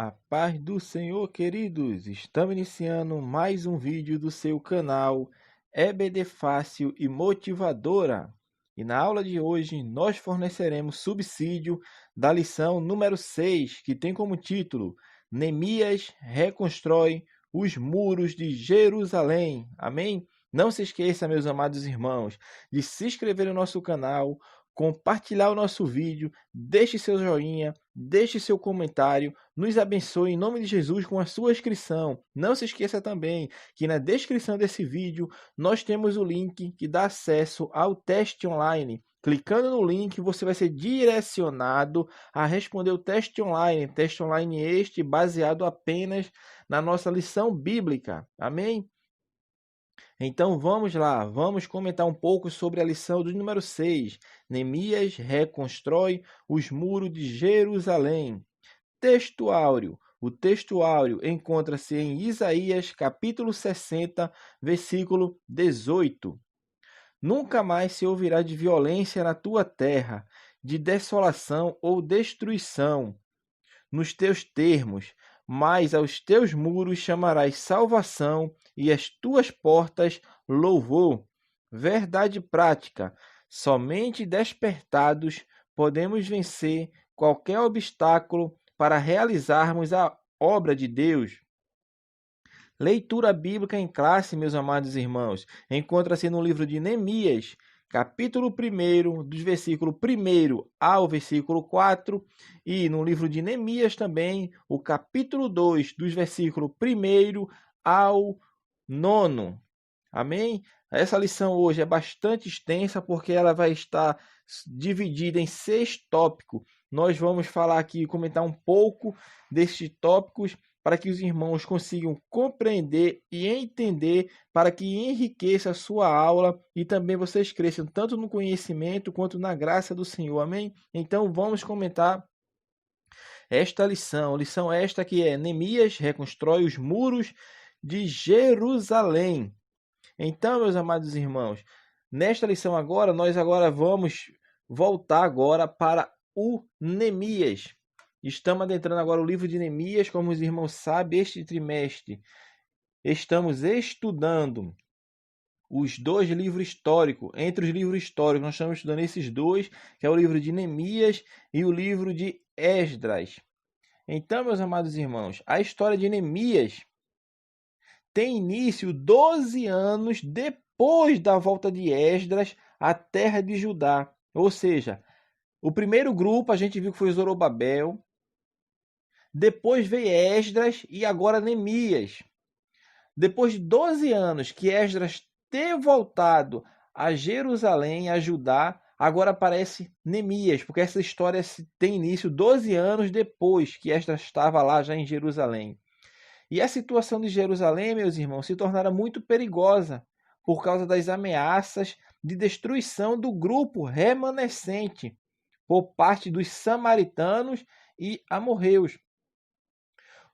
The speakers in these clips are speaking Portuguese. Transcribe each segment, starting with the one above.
A paz do Senhor, queridos! Estamos iniciando mais um vídeo do seu canal EBD Fácil e Motivadora. E na aula de hoje nós forneceremos subsídio da lição número 6, que tem como título Neemias reconstrói os muros de Jerusalém. Amém? Não se esqueça, meus amados irmãos, de se inscrever no nosso canal, compartilhar o nosso vídeo, deixe seu joinha, deixe seu comentário, nos abençoe em nome de Jesus com a sua inscrição. Não se esqueça também que na descrição desse vídeo nós temos o link que dá acesso ao teste online. Clicando no link, você vai ser direcionado a responder o teste online este baseado apenas na nossa lição bíblica. Amém? Então vamos lá, vamos comentar um pouco sobre a lição do número 6. Neemias reconstrói os muros de Jerusalém. Texto áureo. O texto áureo encontra-se em Isaías, capítulo 60, versículo 18. Nunca mais se ouvirá de violência na tua terra, de desolação ou destruição nos teus termos, mas aos teus muros chamarás salvação e às tuas portas louvor. Verdade prática. Somente despertados podemos vencer qualquer obstáculo para realizarmos a obra de Deus. Leitura bíblica em classe, meus amados irmãos, encontra-se no livro de Neemias, capítulo 1, dos versículos 1 ao versículo 4, e no livro de Neemias também, o capítulo 2, dos versículos 1 ao 9. Amém? Essa lição hoje é bastante extensa porque ela vai estar dividida em 6 tópicos. Nós vamos falar aqui, comentar um pouco destes tópicos para que os irmãos consigam compreender e entender, para que enriqueça a sua aula e também vocês cresçam tanto no conhecimento quanto na graça do Senhor. Amém? Então vamos comentar esta lição esta que é Neemias reconstrói os muros de Jerusalém. Então, meus amados irmãos, nesta lição nós vamos voltar agora para o Neemias. Estamos adentrando agora o livro de Neemias, como os irmãos sabem, este trimestre estamos estudando os 2 livros históricos. Entre os livros históricos, nós estamos estudando esses 2, que é o livro de Neemias e o livro de Esdras. Então, meus amados irmãos, a história de Neemias tem início 12 anos depois da volta de Esdras à terra de Judá. Ou seja, o primeiro grupo a gente viu que foi Zorobabel, depois veio Esdras e agora Neemias. Depois de 12 anos que Esdras ter voltado a Jerusalém, a Judá, agora aparece Neemias, porque essa história tem início 12 anos depois que Esdras estava lá já em Jerusalém. E a situação de Jerusalém, meus irmãos, se tornara muito perigosa por causa das ameaças de destruição do grupo remanescente por parte dos samaritanos e amorreus.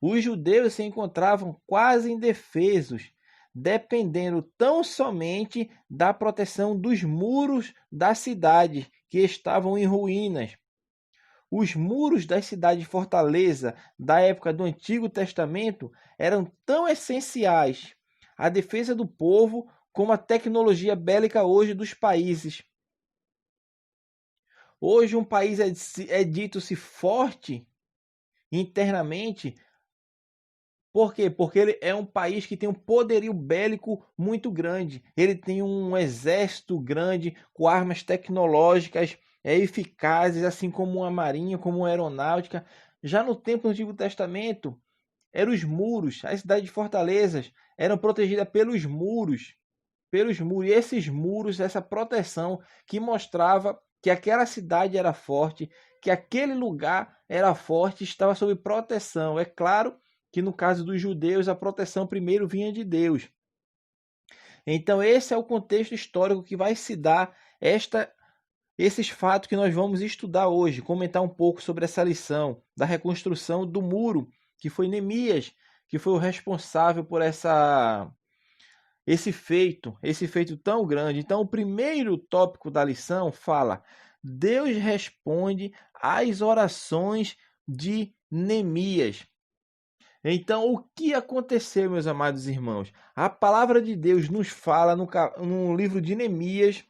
Os judeus se encontravam quase indefesos, dependendo tão somente da proteção dos muros da cidade, que estavam em ruínas. Os muros das cidades fortaleza da época do Antigo Testamento eram tão essenciais à defesa do povo como a tecnologia bélica hoje dos países. Hoje um país é dito-se forte internamente. Por quê? Porque ele é um país que tem um poderio bélico muito grande. Ele tem um exército grande com armas tecnológicas eficazes, assim como a marinha, como a aeronáutica. Já no tempo do Antigo Testamento, eram os muros, as cidades de fortalezas eram protegidas pelos muros. E esses muros, essa proteção que mostrava que aquela cidade era forte, que aquele lugar era forte, estava sob proteção. É claro que no caso dos judeus a proteção primeiro vinha de Deus. Então esse é o contexto histórico que vai se dar esses fatos que nós vamos estudar hoje, comentar um pouco sobre essa lição da reconstrução do muro, que foi Neemias, que foi o responsável por esse feito tão grande. Então o primeiro tópico da lição fala: Deus responde às orações de Neemias. Então, o que aconteceu, meus amados irmãos? A palavra de Deus nos fala no livro de Neemias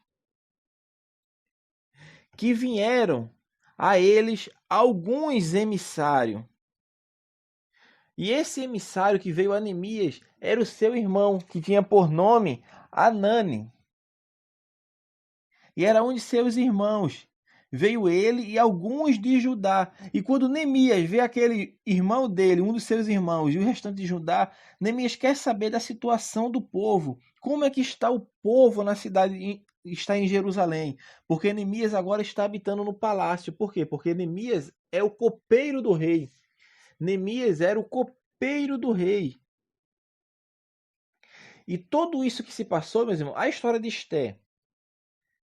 que vieram a eles alguns emissários. E esse emissário que veio a Neemias era o seu irmão, que tinha por nome Anani. E era um de seus irmãos. Veio ele e alguns de Judá. E quando Neemias vê aquele irmão dele, um dos seus irmãos, e o restante de Judá, Neemias quer saber da situação do povo. Como é que está o povo na cidade, está em Jerusalém? Porque Neemias agora está habitando no palácio. Por quê? Porque Neemias é o copeiro do rei. Neemias era o copeiro do rei. E tudo isso que se passou, meus irmãos, a história de Esté.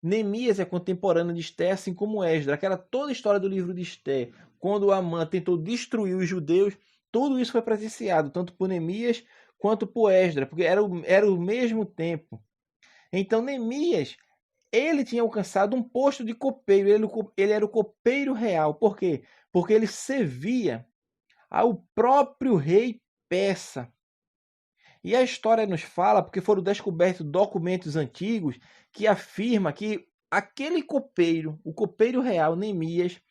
Neemias é contemporâneo de Esté, assim como Esdras. Aquela toda a história do livro de Esté, quando Amã tentou destruir os judeus, tudo isso foi presenciado, tanto por Neemias quanto por Esdras, porque era o mesmo tempo. Então Neemias, ele tinha alcançado um posto de copeiro, ele era o copeiro real. Por quê? Porque ele servia ao próprio rei persa. E a história nos fala, porque foram descobertos documentos antigos, que afirma que aquele copeiro, o copeiro real, Neemias,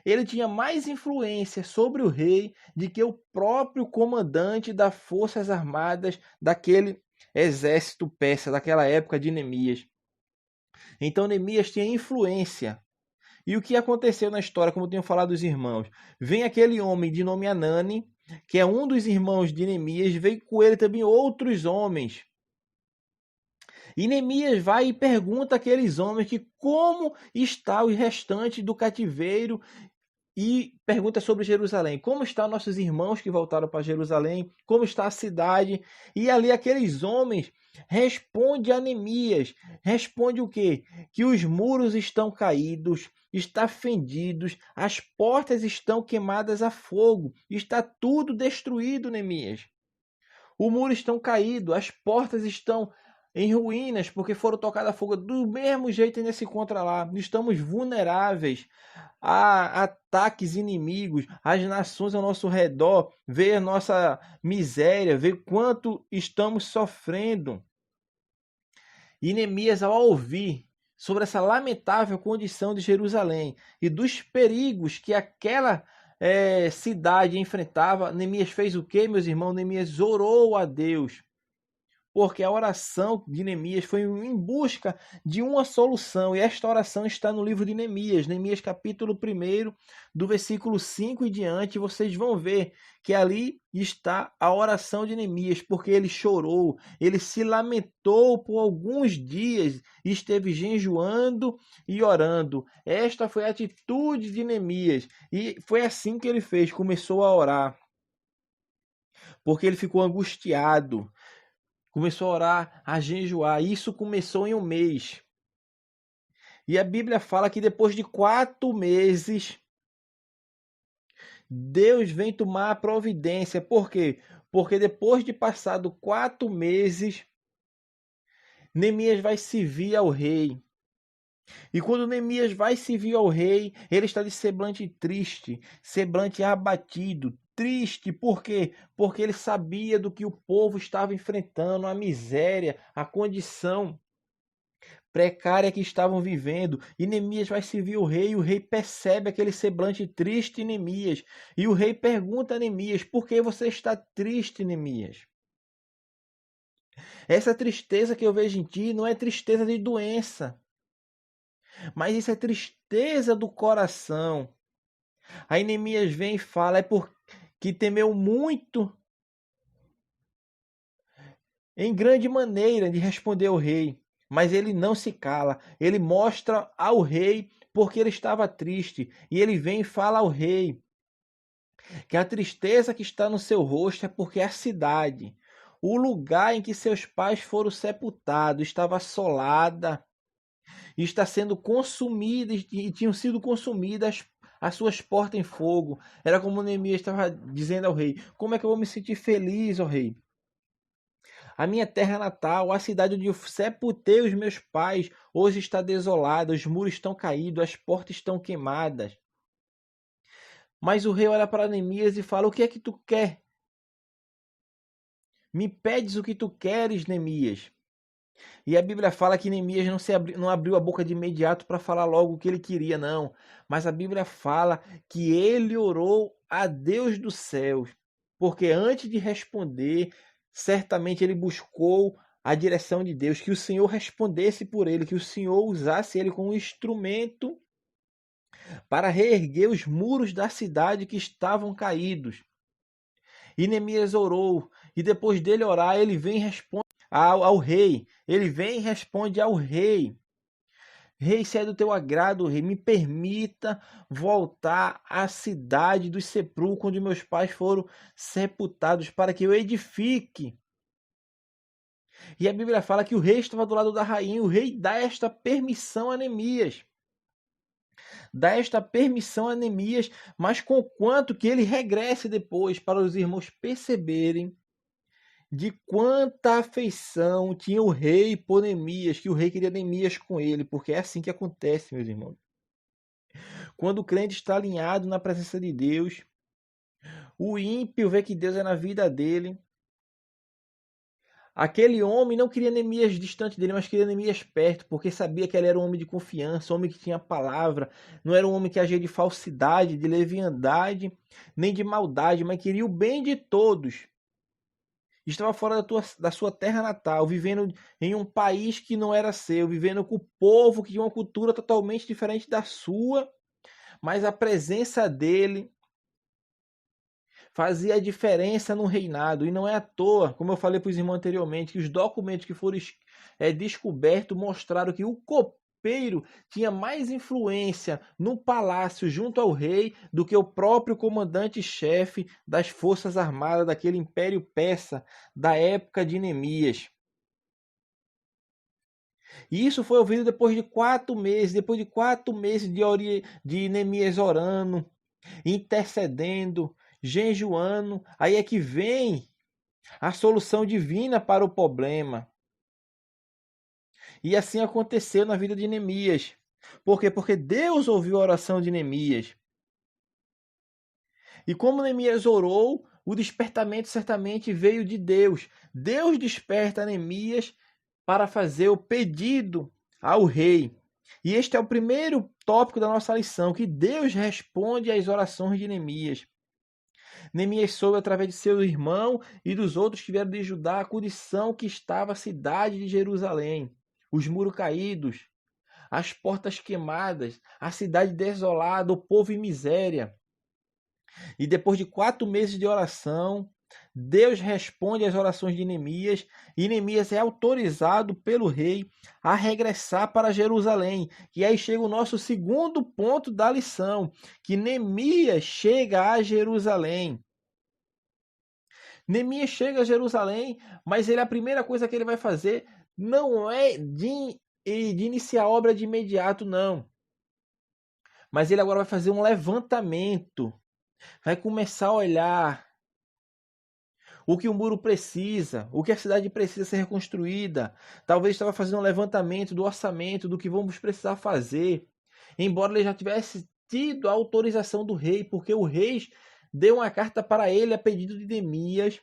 ele tinha mais influência sobre o rei do que o próprio comandante das forças armadas daquele exército persa, daquela época de Neemias. Então Neemias tinha influência. E o que aconteceu na história, como eu tenho falado dos irmãos? Vem aquele homem de nome Anani, que é um dos irmãos de Neemias, veio com ele também outros homens. E Neemias vai e pergunta àqueles homens que como está o restante do cativeiro e pergunta sobre Jerusalém. Como estão nossos irmãos que voltaram para Jerusalém? Como está a cidade? E ali aqueles homens respondem a Neemias. Responde o quê? Que os muros estão caídos, está fendidos, as portas estão queimadas a fogo, está tudo destruído, Neemias. Os muros estão caídos, as portas estão em ruínas porque foram tocadas a fogo. Do mesmo jeito ainda se encontra lá. Estamos vulneráveis a ataques inimigos. As nações ao nosso redor vê a nossa miséria, vê quanto estamos sofrendo. E Neemias, ao ouvir sobre essa lamentável condição de Jerusalém e dos perigos que aquela cidade enfrentava, Neemias fez o quê, meus irmãos? Neemias orou a Deus. Porque a oração de Neemias foi em busca de uma solução. E esta oração está no livro de Neemias. Neemias capítulo 1, do versículo 5 e diante. Vocês vão ver que ali está a oração de Neemias. Porque ele chorou, ele se lamentou por alguns dias. Esteve jejuando e orando. Esta foi a atitude de Neemias. E foi assim que ele fez. Começou a orar. Porque ele ficou angustiado. Começou a orar, a jejuar. Isso começou em um mês. E a Bíblia fala que depois de 4 meses, Deus vem tomar a providência. Por quê? Porque depois de passado 4 meses, Neemias vai servir ao rei. E quando Neemias vai servir ao rei, ele está de semblante triste, semblante abatido, triste. Por quê? Porque ele sabia do que o povo estava enfrentando, a miséria, a condição precária que estavam vivendo. E Neemias vai servir o rei, e o rei percebe aquele semblante triste em Neemias. E o rei pergunta a Neemias: por que você está triste, Neemias? Essa tristeza que eu vejo em ti não é tristeza de doença, mas isso é tristeza do coração. Aí Neemias vem e fala: é porque temeu muito, em grande maneira, de responder ao rei. Mas ele não se cala, ele mostra ao rei porque ele estava triste. E ele vem e fala ao rei que a tristeza que está no seu rosto é porque a cidade, o lugar em que seus pais foram sepultados, estava assolada, está sendo consumida e tinham sido consumidas as suas portas em fogo. Era como Neemias estava dizendo ao rei: como é que eu vou me sentir feliz, ó rei? A minha terra natal, a cidade onde eu sepultei os meus pais, hoje está desolada, os muros estão caídos, as portas estão queimadas. Mas o rei olha para Neemias e fala: o que é que tu quer? Me pedes o que tu queres, Neemias. E a Bíblia fala que Neemias não abriu a boca de imediato para falar logo o que ele queria, não. Mas a Bíblia fala que ele orou a Deus dos céus. Porque antes de responder, certamente ele buscou a direção de Deus, que o Senhor respondesse por ele, que o Senhor usasse ele como instrumento para reerguer os muros da cidade que estavam caídos. E Neemias orou, e depois dele orar, ele vem e responde ao rei. Ele vem e responde ao rei: Rei, se é do teu agrado, rei, me permita voltar à cidade dos sepulcros onde meus pais foram sepultados, para que eu edifique. E a Bíblia fala que o rei estava do lado da rainha. O rei dá esta permissão a Neemias. Dá esta permissão a Neemias, mas conquanto que ele regresse depois, para os irmãos perceberem de quanta afeição tinha o rei por Neemias, que o rei queria Neemias com ele, porque é assim que acontece, meus irmãos. Quando o crente está alinhado na presença de Deus, o ímpio vê que Deus é na vida dele. Aquele homem não queria Neemias distante dele, mas queria Neemias perto, porque sabia que ele era um homem de confiança, um homem que tinha palavra, não era um homem que agia de falsidade, de leviandade, nem de maldade, mas queria o bem de todos. Estava fora da sua terra natal, vivendo em um país que não era seu, vivendo com o povo que tinha uma cultura totalmente diferente da sua, mas a presença dele fazia a diferença no reinado. E não é à toa, como eu falei para os irmãos anteriormente, que os documentos que foram descobertos mostraram que o copeiro tinha mais influência no palácio junto ao rei do que o próprio comandante-chefe das forças armadas daquele império persa da época de Neemias. E isso foi ouvido depois de 4 meses, de Neemias orando, intercedendo, jejuando. Aí é que vem a solução divina para o problema. E assim aconteceu na vida de Neemias. Por quê? Porque Deus ouviu a oração de Neemias. E como Neemias orou, o despertamento certamente veio de Deus. Deus desperta Neemias para fazer o pedido ao rei. E este é o primeiro tópico da nossa lição, que Deus responde às orações de Neemias. Neemias soube através de seu irmão e dos outros que vieram de Judá a condição que estava a cidade de Jerusalém, os muros caídos, as portas queimadas, a cidade desolada, o povo em miséria. E depois de 4 meses de oração, Deus responde às orações de Neemias e Neemias é autorizado pelo rei a regressar para Jerusalém. E aí chega o nosso segundo ponto da lição, que Neemias chega a Jerusalém. Neemias chega a Jerusalém, mas a primeira coisa que ele vai fazer não é de iniciar a obra de imediato, não. Mas ele agora vai fazer um levantamento, vai começar a olhar o que o muro precisa, o que a cidade precisa ser reconstruída. Talvez estava fazendo um levantamento do orçamento, do que vamos precisar fazer. Embora ele já tivesse tido a autorização do rei, porque o rei deu uma carta para ele a pedido de Neemias,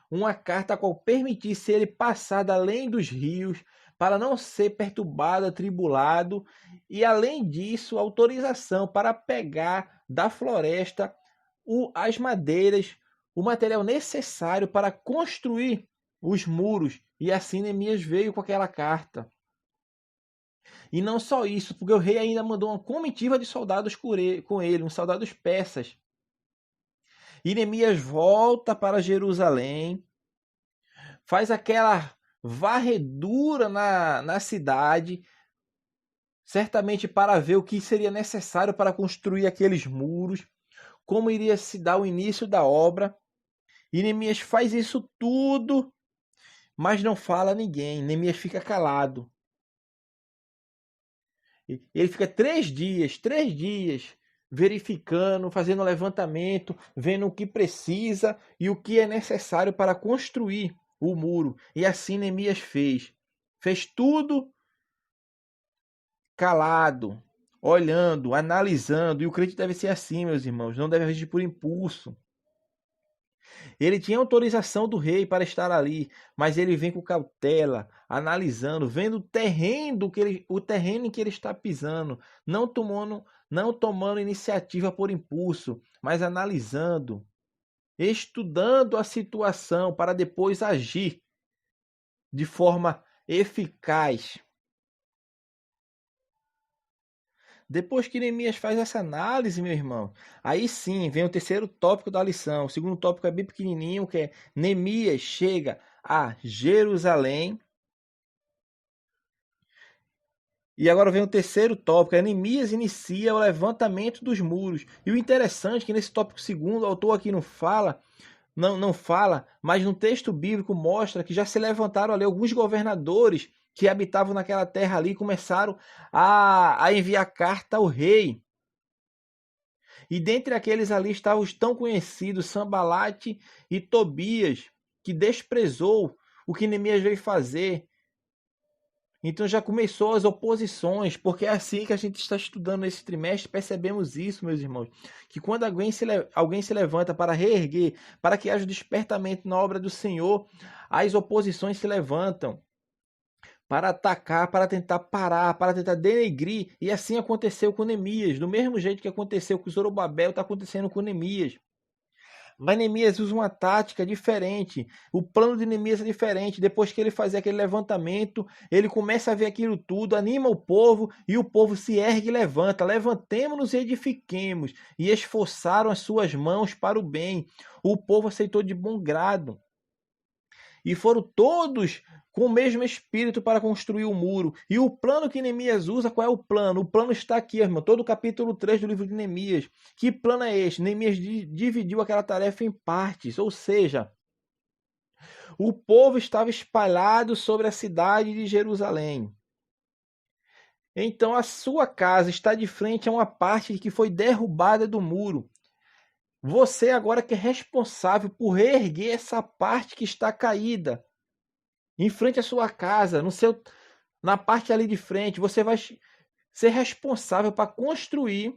uma carta a qual permitisse ele passar da além dos rios, para não ser perturbado, atribulado, e além disso, autorização para pegar da floresta as madeiras, o material necessário para construir os muros. E assim Neemias veio com aquela carta. E não só isso, porque o rei ainda mandou uma comitiva de soldados com ele, uns soldados persas. E Neemias volta para Jerusalém, faz aquela varredura na cidade, certamente para ver o que seria necessário para construir aqueles muros, como iria se dar o início da obra. E Neemias faz isso tudo, mas não fala a ninguém. Neemias fica calado. Ele fica 3 dias, verificando, fazendo levantamento, vendo o que precisa e o que é necessário para construir o muro. E assim Neemias fez. Fez tudo calado, olhando, analisando. E o crente deve ser assim, meus irmãos. Não deve agir por impulso. Ele tinha autorização do rei para estar ali, mas ele vem com cautela, analisando, vendo o terreno em que ele está pisando, não tomando iniciativa por impulso, mas analisando, estudando a situação para depois agir de forma eficaz. Depois que Neemias faz essa análise, meu irmão, aí sim vem o terceiro tópico da lição. O segundo tópico é bem pequenininho, que é Neemias chega a Jerusalém. E agora vem o terceiro tópico, Neemias inicia o levantamento dos muros. E o interessante é que nesse tópico segundo, o autor aqui não fala, mas no texto bíblico mostra que já se levantaram ali alguns governadores que habitavam naquela terra ali e começaram a enviar carta ao rei. E dentre aqueles ali estavam os tão conhecidos Sanbalate e Tobias, que desprezou o que Neemias veio fazer. Então já começou as oposições, porque é assim que a gente está estudando esse trimestre, percebemos isso, meus irmãos, que quando alguém se levanta para reerguer, para que haja despertamento na obra do Senhor, as oposições se levantam para atacar, para tentar parar, para tentar denegrir, e assim aconteceu com Neemias, do mesmo jeito que aconteceu com Zorobabel, está acontecendo com Neemias. Mas Neemias usa uma tática diferente. O plano de Neemias é diferente. Depois que ele fazia aquele levantamento, ele começa a ver aquilo tudo, anima o povo e o povo se ergue e levanta. Levantemo-nos e edifiquemos. E esforçaram as suas mãos para o bem. O povo aceitou de bom grado. E foram todos com o mesmo espírito para construir o muro. E o plano que Neemias usa, qual é o plano? O plano está aqui, irmão, todo o capítulo 3 do livro de Neemias. Que plano é este? Neemias dividiu aquela tarefa em partes, ou seja, o povo estava espalhado sobre a cidade de Jerusalém. Então a sua casa está de frente a uma parte que foi derrubada do muro. Você agora que é responsável por reerguer essa parte que está caída em frente à sua casa, na parte ali de frente, você vai ser responsável para construir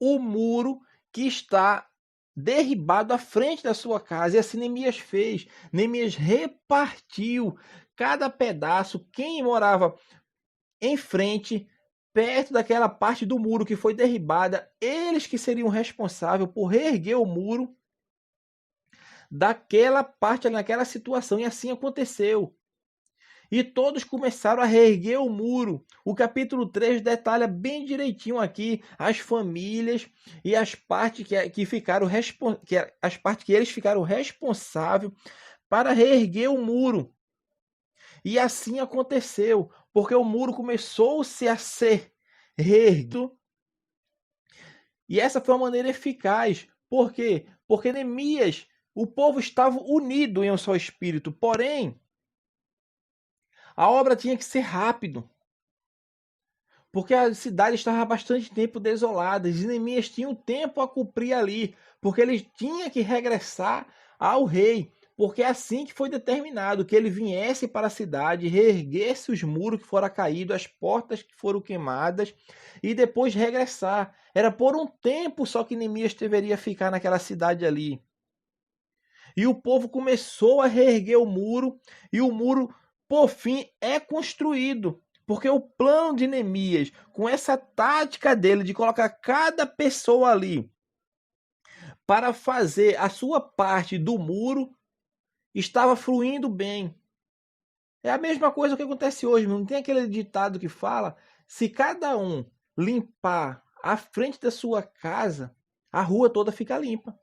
o muro que está derribado à frente da sua casa. E assim Neemias fez. Neemias repartiu cada pedaço. Quem morava em frente, perto daquela parte do muro que foi derribada, eles que seriam responsáveis por reerguer o muro daquela parte, naquela situação. E assim aconteceu. E todos começaram a reerguer o muro. O capítulo 3 detalha bem direitinho aqui as famílias e as partes as partes que eles ficaram responsáveis para reerguer o muro. E assim aconteceu, porque o muro começou-se a ser reerguido. E essa foi uma maneira eficaz. Por quê? Porque Neemias, o povo estava unido em um só espírito, porém a obra tinha que ser rápido, porque a cidade estava há bastante tempo desolada. E Neemias tinha um tempo a cumprir ali, porque ele tinha que regressar ao rei, porque é assim que foi determinado, que ele viesse para a cidade, reerguesse os muros que foram caídos, as portas que foram queimadas, e depois regressar. Era por um tempo só que Neemias deveria ficar naquela cidade ali. E o povo começou a reerguer o muro, e o muro por fim é construído, porque o plano de Neemias, com essa tática dele de colocar cada pessoa ali para fazer a sua parte do muro, estava fluindo bem. É a mesma coisa que acontece hoje, não tem aquele ditado que fala: se cada um limpar a frente da sua casa, a rua toda fica limpa.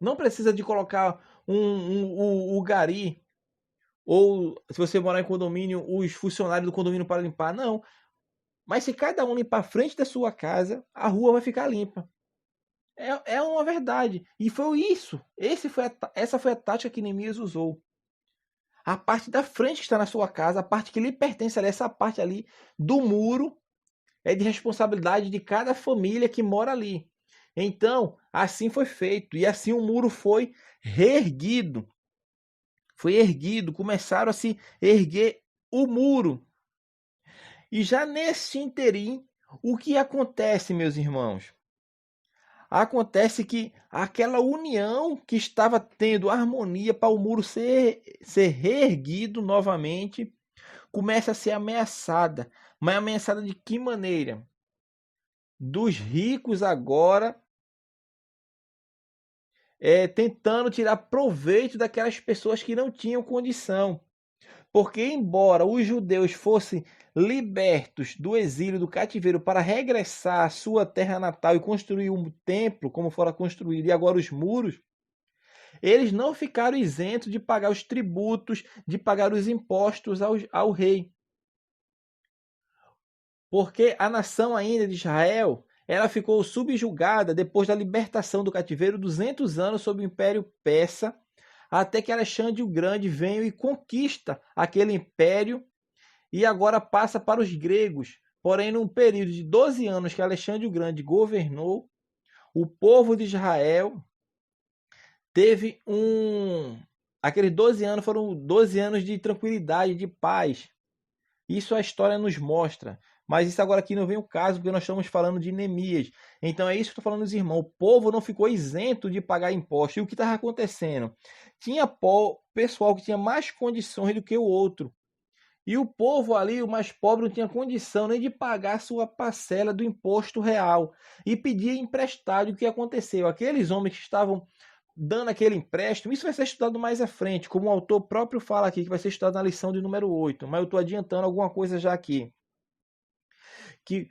Não precisa de colocar o gari, ou se você morar em condomínio, os funcionários do condomínio para limpar. Não. Mas se cada um limpar a frente da sua casa, a rua vai ficar limpa. É uma verdade. E foi isso. Essa foi a tática que Neemias usou. A parte da frente que está na sua casa, a parte que lhe pertence ali, essa parte ali do muro, é de responsabilidade de cada família que mora ali. Então, assim foi feito. E assim o muro foi reerguido. Foi erguido, começaram a se erguer o muro. E já nesse interim, o que acontece, meus irmãos? acontece que aquela união que estava tendo harmonia para o muro ser reerguido novamente, começa a ser ameaçada. Mas ameaçada de que maneira? Dos ricos agora tentando tirar proveito daquelas pessoas que não tinham condição. Porque, embora os judeus fossem libertos do exílio, do cativeiro, para regressar à sua terra natal e construir um templo, como fora construído, e agora os muros, eles não ficaram isentos de pagar os tributos, de pagar os impostos ao rei. Porque a nação ainda de Israel, ela ficou subjugada depois da libertação do cativeiro 200 anos sob o Império Persa, até que Alexandre o Grande veio e conquista aquele império e agora passa para os gregos. Porém, num período de 12 anos que Alexandre o Grande governou, o povo de Israel teve aqueles 12 anos foram 12 anos de tranquilidade, de paz. Isso a história nos mostra. Mas isso agora aqui não vem o caso, porque nós estamos falando de Neemias. Então é isso que eu estou falando dos irmãos. O povo não ficou isento de pagar impostos. E o que estava acontecendo? Tinha pessoal que tinha mais condições do que o outro. E o povo ali, o mais pobre, não tinha condição nem de pagar a sua parcela do imposto real. E pedia emprestado. O que aconteceu? Aqueles homens que estavam dando aquele empréstimo, isso vai ser estudado mais à frente, como o autor próprio fala aqui, que vai ser estudado na lição de número 8. Mas eu estou adiantando alguma coisa já aqui. Que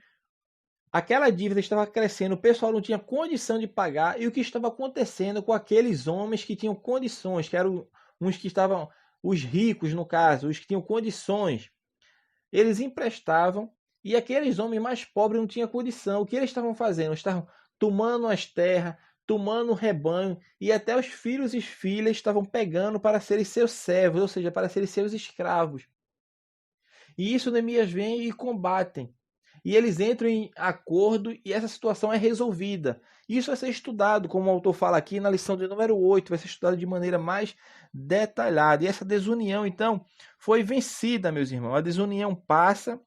aquela dívida estava crescendo, o pessoal não tinha condição de pagar, e o que estava acontecendo com aqueles homens que tinham condições, que eram uns que estavam, os ricos no caso, os que tinham condições, eles emprestavam, e aqueles homens mais pobres não tinham condição. O que eles estavam fazendo? Estavam tomando as terras, tomando o rebanho, e até os filhos e filhas estavam pegando para serem seus servos, ou seja, para serem seus escravos. E isso Neemias vem e combatem. E eles entram em acordo e essa situação é resolvida. Isso vai ser estudado, como o autor fala aqui, na lição de número 8, vai ser estudado de maneira mais detalhada. E essa desunião, então, foi vencida, meus irmãos. A desunião passa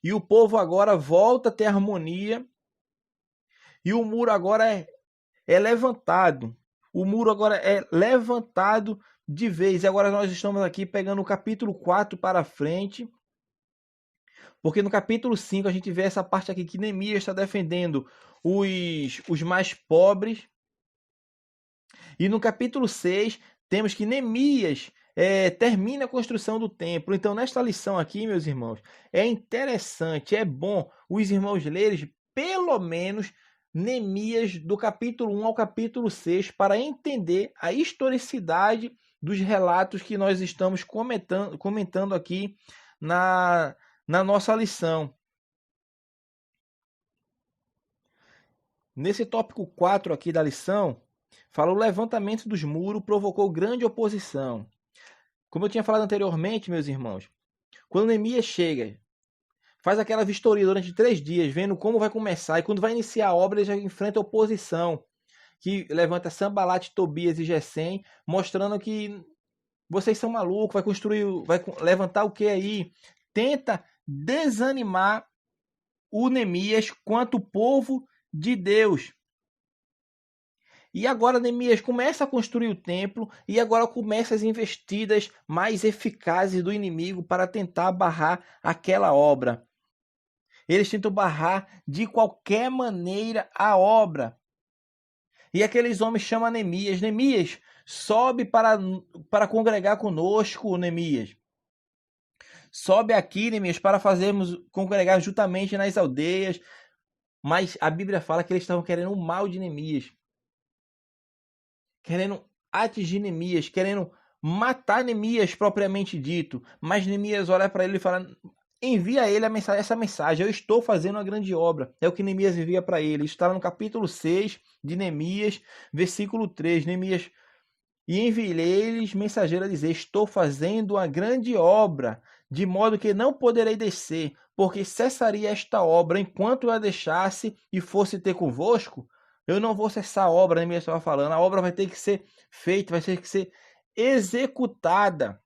e o povo agora volta a ter harmonia e o muro agora é levantado. O muro agora é levantado de vez. E agora nós estamos aqui pegando o capítulo 4 para frente. Porque no capítulo 5 a gente vê essa parte aqui que Neemias está defendendo os mais pobres. E no capítulo 6 temos que Neemias termina a construção do templo. Então nesta lição aqui, meus irmãos, é interessante, é bom os irmãos lerem pelo menos Neemias do capítulo 1 ao capítulo 6 para entender a historicidade dos relatos que nós estamos comentando aqui na nossa lição. Nesse tópico 4 aqui da lição, fala o levantamento dos muros provocou grande oposição. Como eu tinha falado anteriormente, meus irmãos, quando Neemias chega, faz aquela vistoria durante 3 dias, vendo como vai começar, e quando vai iniciar a obra, ele já enfrenta oposição, que levanta Sanbalat, Tobias e Gesem, mostrando que vocês são malucos, vai levantar o que aí? Tenta desanimar o Neemias quanto o povo de Deus. E agora Neemias começa a construir o templo e agora começa as investidas mais eficazes do inimigo para tentar barrar aquela obra. Eles tentam barrar de qualquer maneira a obra. E aqueles homens chamam Neemias. Neemias, sobe para congregar conosco, Neemias. Sobe aqui, Neemias, para fazermos congregar juntamente nas aldeias. Mas a Bíblia fala que eles estavam querendo o mal de Neemias. Querendo atingir Neemias, querendo matar Neemias propriamente dito. Mas Neemias olha para ele e fala: envia a ele essa mensagem, eu estou fazendo uma grande obra. É o que Neemias envia para ele. Isso está no capítulo 6 de Neemias, versículo 3. Neemias: e enviei-lhes mensageiro a dizer: estou fazendo uma grande obra, de modo que não poderei descer, porque cessaria esta obra enquanto eu a deixasse e fosse ter convosco. Eu não vou cessar a obra, Neemias estava falando. A obra vai ter que ser feita, vai ter que ser executada.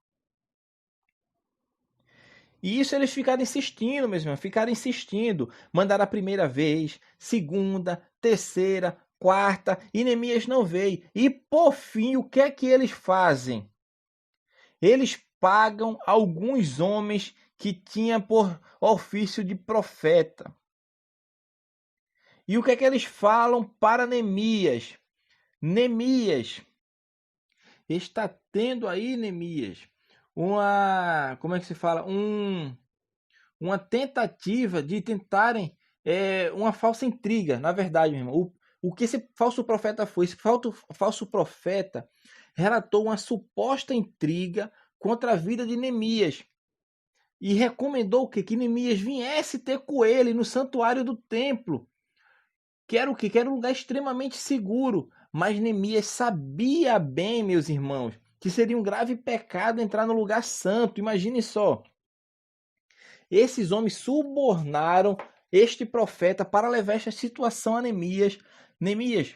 E isso eles ficaram insistindo, meus irmãos, ficaram insistindo. Mandaram a primeira vez, segunda, terceira, quarta, e Neemias não veio. E por fim, o que é que eles fazem? Eles pagam alguns homens que tinham por ofício de profeta. E o que é que eles falam para Neemias? Neemias, está tendo aí, Neemias, como é que se fala? Uma tentativa de tentarem uma falsa intriga. Na verdade, meu irmão, o que esse falso profeta foi? Esse falso profeta relatou uma suposta intriga contra a vida de Neemias e recomendou que Neemias viesse ter com ele no santuário do templo, que era o quê? Que era um lugar extremamente seguro. Mas Neemias sabia bem, meus irmãos, que seria um grave pecado entrar no lugar santo. Imagine só. Esses homens subornaram este profeta para levar esta situação a Neemias. Neemias,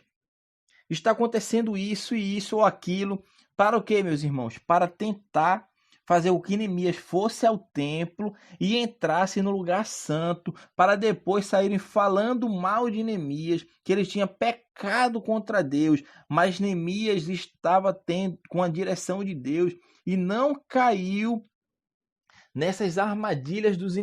está acontecendo isso e isso ou aquilo. Para o quê, meus irmãos? Para tentar fazer o que Neemias fosse ao templo e entrasse no lugar santo, para depois saírem falando mal de Neemias, que ele tinha pecado contra Deus, mas Neemias estava tendo com a direção de Deus e não caiu nessas armadilhas dos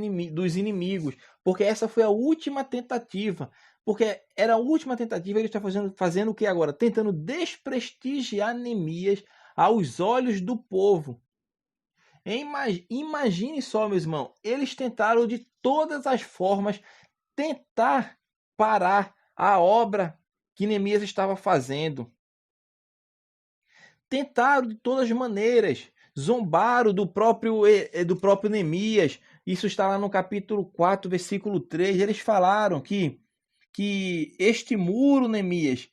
inimigos, porque essa foi a última tentativa. Porque era a última tentativa, ele está fazendo o que agora? Tentando desprestigiar Neemias aos olhos do povo. Imagine só, meu irmão, eles tentaram de todas as formas tentar parar a obra que Neemias estava fazendo. Tentaram de todas as maneiras, zombaram do próprio Neemias. Isso está lá no capítulo 4, versículo 3. Eles falaram que este muro, Neemias,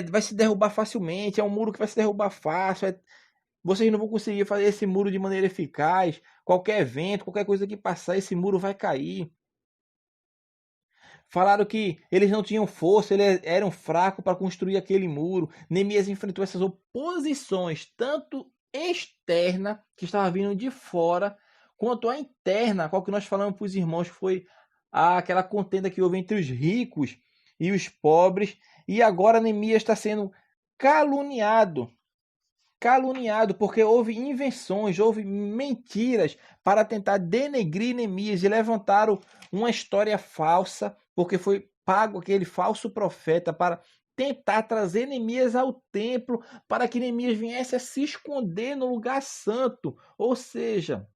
vai se derrubar facilmente, é um muro que vai se derrubar fácil, vocês não vão conseguir fazer esse muro de maneira eficaz, qualquer vento, qualquer coisa que passar, esse muro vai cair. Falaram que eles não tinham força, eles eram fracos para construir aquele muro. Neemias enfrentou essas oposições, tanto externa, que estava vindo de fora, quanto a interna, qual que nós falamos para os irmãos, que foi aquela contenda que houve entre os ricos e os pobres. E agora Neemias está sendo caluniado, porque houve invenções, houve mentiras para tentar denegrir Neemias e levantaram uma história falsa, porque foi pago aquele falso profeta para tentar trazer Neemias ao templo, para que Neemias viesse a se esconder no lugar santo, ou seja,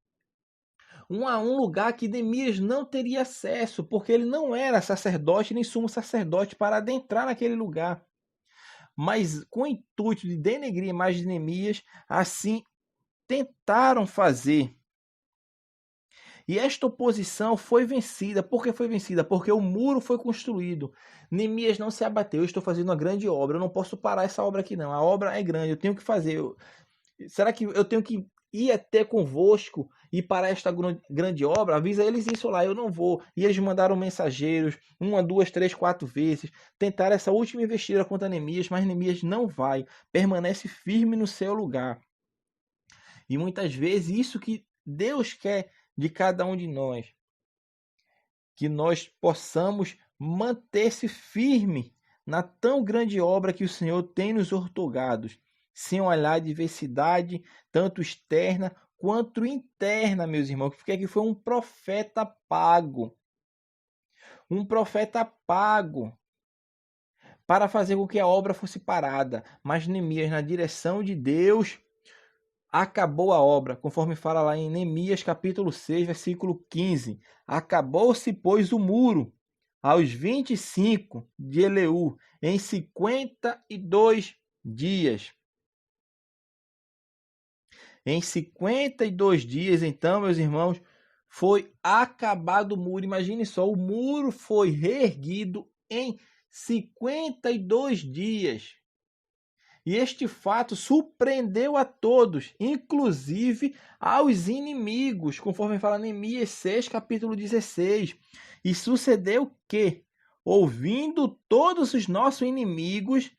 um lugar que Neemias não teria acesso, porque ele não era sacerdote nem sumo sacerdote para adentrar naquele lugar. Mas com o intuito de denegrir a imagem de Neemias, assim tentaram fazer. E esta oposição foi vencida. Por que foi vencida? Porque o muro foi construído. Neemias não se abateu. Eu estou fazendo uma grande obra. Eu não posso parar essa obra aqui, não. A obra é grande. Eu tenho que fazer. Será que eu tenho que ir até convosco e parar esta grande obra? Avisa eles isso lá. Eu não vou. E eles mandaram mensageiros 1, 2, 3, 4 vezes. Tentaram essa última investida contra Neemias, mas Neemias não vai. Permanece firme no seu lugar. E muitas vezes isso que Deus quer de cada um de nós, que nós possamos manter-se firme na tão grande obra que o Senhor tem nos outorgado, sem olhar a adversidade, tanto externa quanto interna, meus irmãos, porque aqui foi um profeta pago. Um profeta pago para fazer com que a obra fosse parada. Mas Neemias, na direção de Deus, acabou a obra, conforme fala lá em Neemias capítulo 6, versículo 15. Acabou-se, pois, o muro aos 25 de Eleu, em 52 dias. Em 52 dias, então, meus irmãos, foi acabado o muro. Imagine só, o muro foi reerguido em 52 dias. E este fato surpreendeu a todos, inclusive aos inimigos, conforme fala Neemias 6, capítulo 16. E sucedeu que, ouvindo todos os nossos inimigos,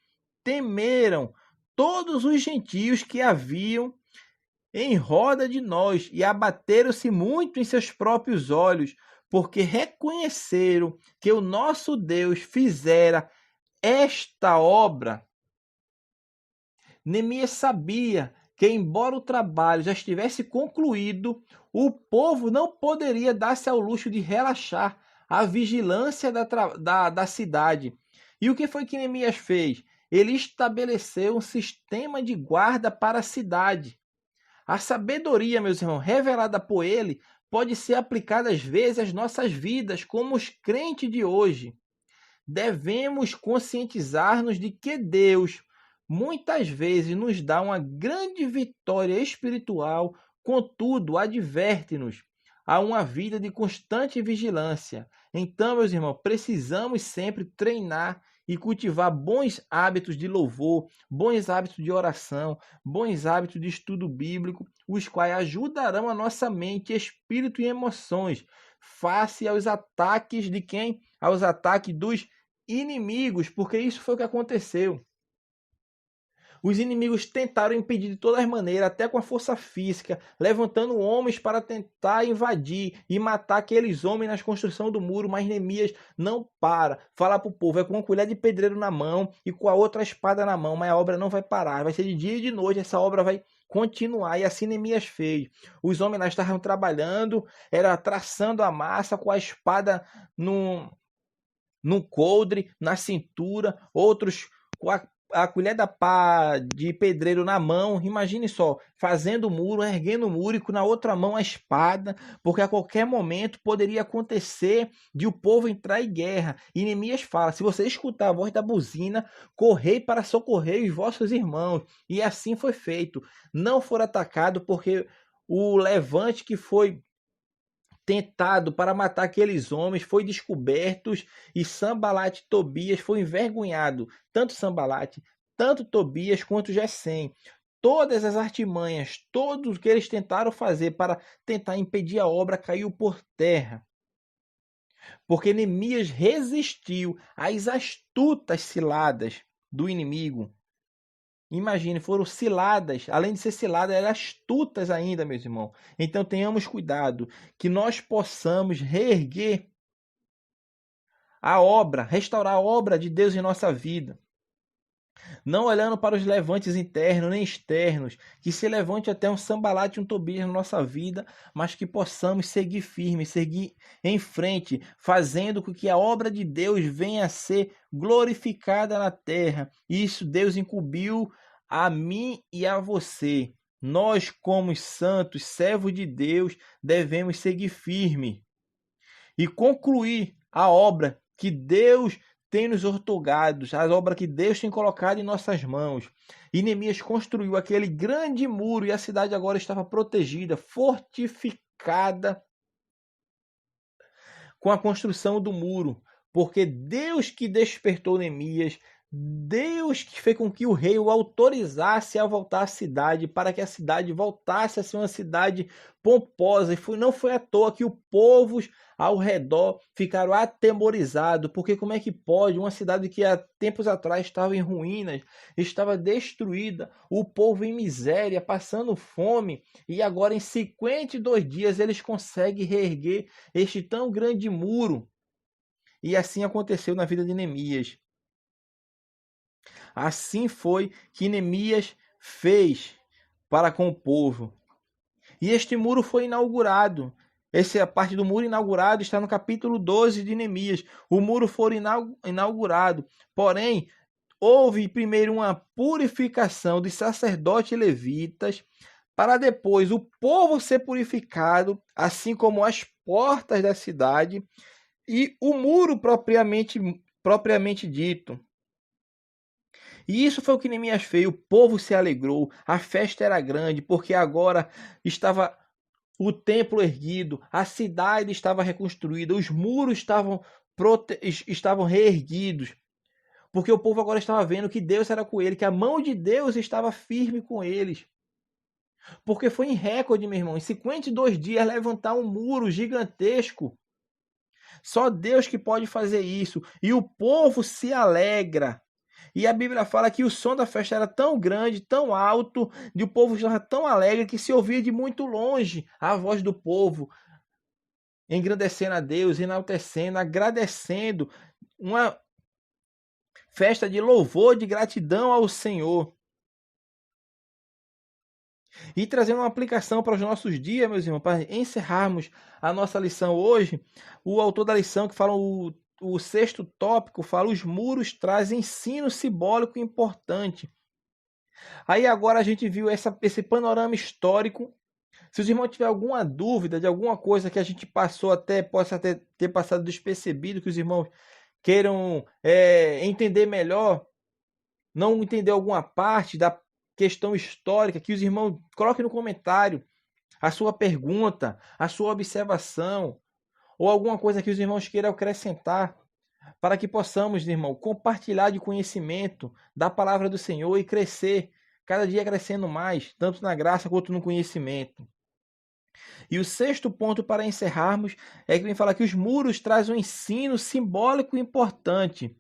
temeram todos os gentios que haviam em roda de nós e abateram-se muito em seus próprios olhos, porque reconheceram que o nosso Deus fizera esta obra, Neemias sabia que, embora o trabalho já estivesse concluído, o povo não poderia dar-se ao luxo de relaxar a vigilância da cidade. E o que foi que Neemias fez? Ele estabeleceu um sistema de guarda para a cidade. A sabedoria, meus irmãos, revelada por ele, pode ser aplicada às vezes às nossas vidas, como os crentes de hoje. Devemos conscientizar-nos de que Deus muitas vezes nos dá uma grande vitória espiritual, contudo, adverte-nos a uma vida de constante vigilância. Então, meus irmãos, precisamos sempre treinar e cultivar bons hábitos de louvor, bons hábitos de oração, bons hábitos de estudo bíblico, os quais ajudarão a nossa mente, espírito e emoções face aos ataques de quem? Aos ataques dos inimigos, porque isso foi o que aconteceu. Os inimigos tentaram impedir de todas as maneiras, até com a força física, levantando homens para tentar invadir e matar aqueles homens na construção do muro, mas Neemias não para. Fala para o povo, é com uma colher de pedreiro na mão e com a outra espada na mão, mas a obra não vai parar, vai ser de dia e de noite, essa obra vai continuar, e assim Neemias fez. Os homens lá estavam trabalhando, era traçando a massa com a espada no coldre, na cintura, outros com a colher da pá de pedreiro na mão, imagine só, fazendo o muro, erguendo o muro e com na outra mão a espada, porque a qualquer momento poderia acontecer de o povo entrar em guerra. E Neemias fala, se você escutar a voz da buzina, correi para socorrer os vossos irmãos. E assim foi feito. Não foram atacados porque o levante que foi tentado para matar aqueles homens foi descoberto e Sanbalat e Tobias foi envergonhado, tanto Sanbalat, tanto Tobias quanto Gesem. Todas as artimanhas, tudo o que eles tentaram fazer para tentar impedir a obra caiu por terra. Porque Neemias resistiu às astutas ciladas do inimigo. Imagine, foram ciladas, além de ser ciladas, eram astutas ainda, meus irmãos. Então tenhamos cuidado, que nós possamos reerguer a obra, restaurar a obra de Deus em nossa vida. Não olhando para os levantes internos nem externos, que se levante até um Sanbalat e um Tobias na nossa vida, mas que possamos seguir firme, seguir em frente, fazendo com que a obra de Deus venha a ser glorificada na terra. Isso Deus incumbiu a mim e a você. Nós, como santos, servos de Deus, devemos seguir firme e concluir a obra que Deus tem nos ortogados, a obra que Deus tem colocado em nossas mãos. E Neemias construiu aquele grande muro e a cidade agora estava protegida, fortificada com a construção do muro, porque Deus que despertou Neemias, Deus que fez com que o rei o autorizasse a voltar à cidade, para que a cidade voltasse a ser uma cidade pomposa. E não foi à toa que os povos ao redor ficaram atemorizados, porque como é que pode uma cidade que há tempos atrás estava em ruínas, estava destruída, o povo em miséria, passando fome, e agora em 52 dias eles conseguem reerguer este tão grande muro. E assim aconteceu na vida de Neemias. Assim foi que Neemias fez para com o povo. E este muro foi inaugurado. Essa parte do muro inaugurado está no capítulo 12 de Neemias. O muro foi inaugurado. Porém, houve primeiro uma purificação dos sacerdotes levitas, para depois o povo ser purificado, assim como as portas da cidade e o muro propriamente dito. E isso foi o que Neemias fez. O povo se alegrou, a festa era grande, porque agora estava o templo erguido, a cidade estava reconstruída, os muros estavam reerguidos, porque o povo agora estava vendo que Deus era com ele, que a mão de Deus estava firme com eles. Porque foi em recorde, meu irmão, em 52 dias levantar um muro gigantesco. Só Deus que pode fazer isso. E o povo se alegra. E a Bíblia fala que o som da festa era tão grande, tão alto, e o povo estava tão alegre que se ouvia de muito longe a voz do povo, engrandecendo a Deus, enaltecendo, agradecendo, festa de louvor, de gratidão ao Senhor. E trazendo uma aplicação para os nossos dias, meus irmãos, para encerrarmos a nossa lição hoje, o autor da lição que fala o sexto tópico, fala: os muros trazem ensino simbólico importante. Aí agora a gente viu esse panorama histórico. Se os irmãos tiverem alguma dúvida de alguma coisa que a gente possa ter passado despercebido, que os irmãos queiram entender melhor, não entender alguma parte da questão histórica, que os irmãos coloquem no comentário a sua pergunta, a sua observação, ou alguma coisa que os irmãos queiram acrescentar, para que possamos, irmão, compartilhar de conhecimento da palavra do Senhor e crescer, cada dia crescendo mais, tanto na graça quanto no conhecimento. E o sexto ponto para encerrarmos é que vem falar que os muros trazem um ensino simbólico importante.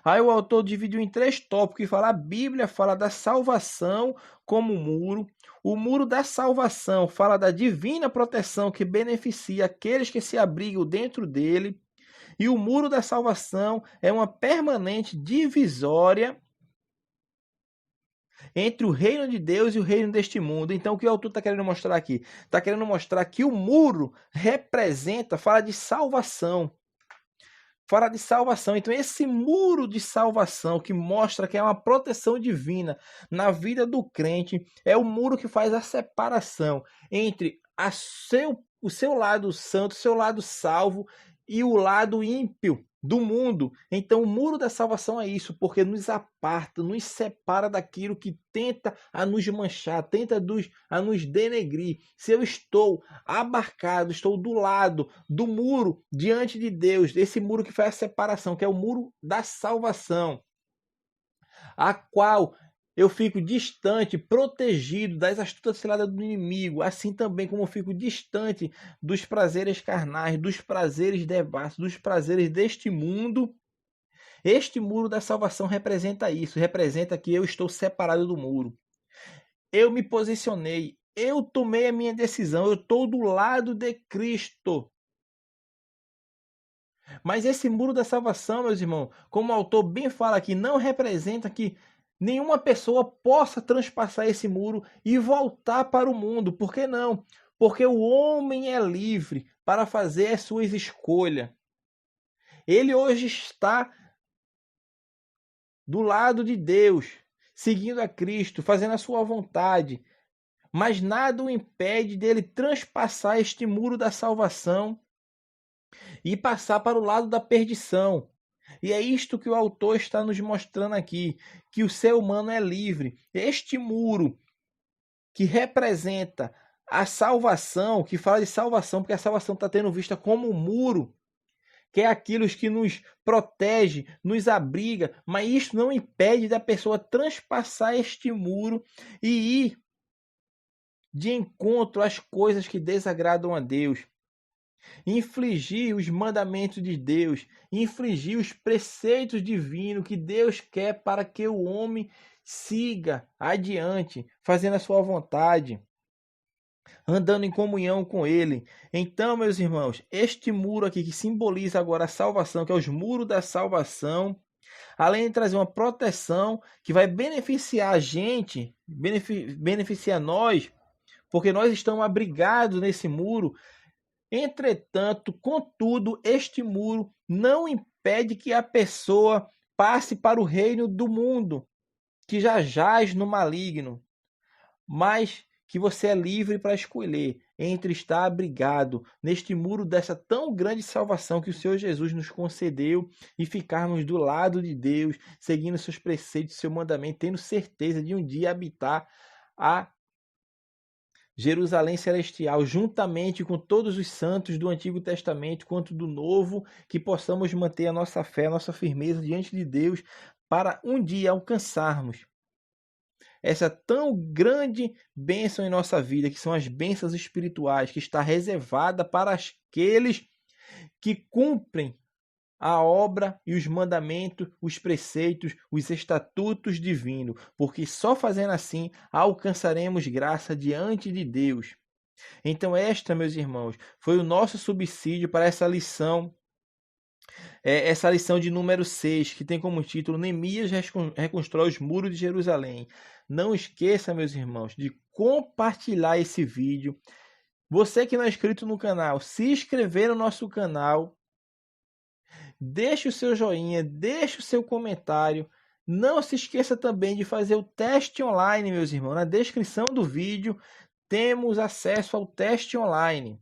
Aí o autor dividiu em 3 tópicos e fala: a Bíblia fala da salvação como muro, o muro da salvação fala da divina proteção que beneficia aqueles que se abrigam dentro dele, e o muro da salvação é uma permanente divisória entre o reino de Deus e o reino deste mundo. Então, o que o autor está querendo mostrar aqui? Está querendo mostrar que o muro fala de salvação. Fala de salvação. Então, esse muro de salvação que mostra que é uma proteção divina na vida do crente, é o muro que faz a separação entre o seu lado santo, o seu lado salvo e o lado ímpio do mundo. Então, o muro da salvação é isso, porque nos aparta, nos separa daquilo que tenta a nos manchar, tenta a nos denegrir. Se eu estou abarcado, estou do lado do muro diante de Deus, esse muro que faz a separação, que é o muro da salvação, a qual eu fico distante, protegido das astutas ciladas do inimigo, assim também como eu fico distante dos prazeres carnais, dos prazeres devassos, dos prazeres deste mundo. Este muro da salvação representa isso, representa que eu estou separado do muro. Eu me posicionei, eu tomei a minha decisão, eu estou do lado de Cristo. Mas esse muro da salvação, meus irmãos, como o autor bem fala aqui, não representa que nenhuma pessoa possa transpassar esse muro e voltar para o mundo. Por que não? Porque o homem é livre para fazer as suas escolhas. Ele hoje está do lado de Deus, seguindo a Cristo, fazendo a sua vontade. Mas nada o impede dele transpassar este muro da salvação e passar para o lado da perdição. E é isto que o autor está nos mostrando aqui, que o ser humano é livre. Este muro que representa a salvação, que fala de salvação, porque a salvação está sendo vista como um muro, que é aquilo que nos protege, nos abriga, mas isso não impede da pessoa transpassar este muro e ir de encontro às coisas que desagradam a Deus. Infligir os mandamentos de Deus, infligir os preceitos divinos que Deus quer para que o homem siga adiante, fazendo a sua vontade, andando em comunhão com Ele. Então, meus irmãos, este muro aqui que simboliza agora a salvação, que é os muros da salvação, além de trazer uma proteção que vai beneficiar a gente, beneficiar nós, porque nós estamos abrigados nesse muro. Entretanto, contudo, este muro não impede que a pessoa passe para o reino do mundo, que já jaz no maligno, mas que você é livre para escolher entre estar abrigado neste muro dessa tão grande salvação que o Senhor Jesus nos concedeu e ficarmos do lado de Deus, seguindo seus preceitos, seu mandamento, tendo certeza de um dia habitar a Jerusalém celestial, juntamente com todos os santos do Antigo Testamento quanto do Novo, que possamos manter a nossa fé, a nossa firmeza diante de Deus, para um dia alcançarmos essa tão grande bênção em nossa vida, que são as bênçãos espirituais, que está reservada para aqueles que cumprem a obra e os mandamentos, os preceitos, os estatutos divinos, porque só fazendo assim alcançaremos graça diante de Deus. Então esta, meus irmãos, foi o nosso subsídio para essa lição essa lição de número 6, que tem como título Neemias reconstrói os muros de Jerusalém. Não esqueça, meus irmãos, de compartilhar esse vídeo. Você que não é inscrito no canal, se inscrever no nosso canal, deixe o seu joinha, deixe o seu comentário. Não se esqueça também de fazer o teste online, meus irmãos. Na descrição do vídeo temos acesso ao teste online.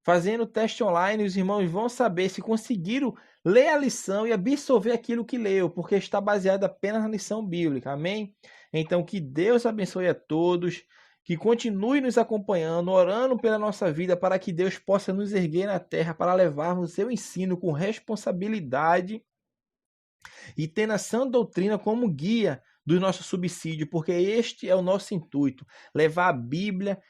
Fazendo o teste online, os irmãos vão saber se conseguiram ler a lição e absorver aquilo que leu, porque está baseado apenas na lição bíblica. Amém? Então, que Deus abençoe a todos, que continue nos acompanhando, orando pela nossa vida, para que Deus possa nos erguer na terra, para levarmos o seu ensino com responsabilidade e tendo a sã doutrina como guia do nosso subsídio, porque este é o nosso intuito, levar a Bíblia,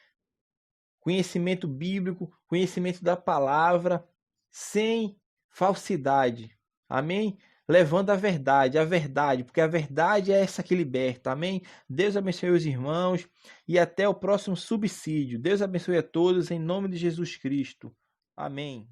conhecimento bíblico, conhecimento da palavra, sem falsidade. Amém? Levando a verdade, porque a verdade é essa que liberta. Amém? Deus abençoe os irmãos e até o próximo subsídio. Deus abençoe a todos em nome de Jesus Cristo. Amém.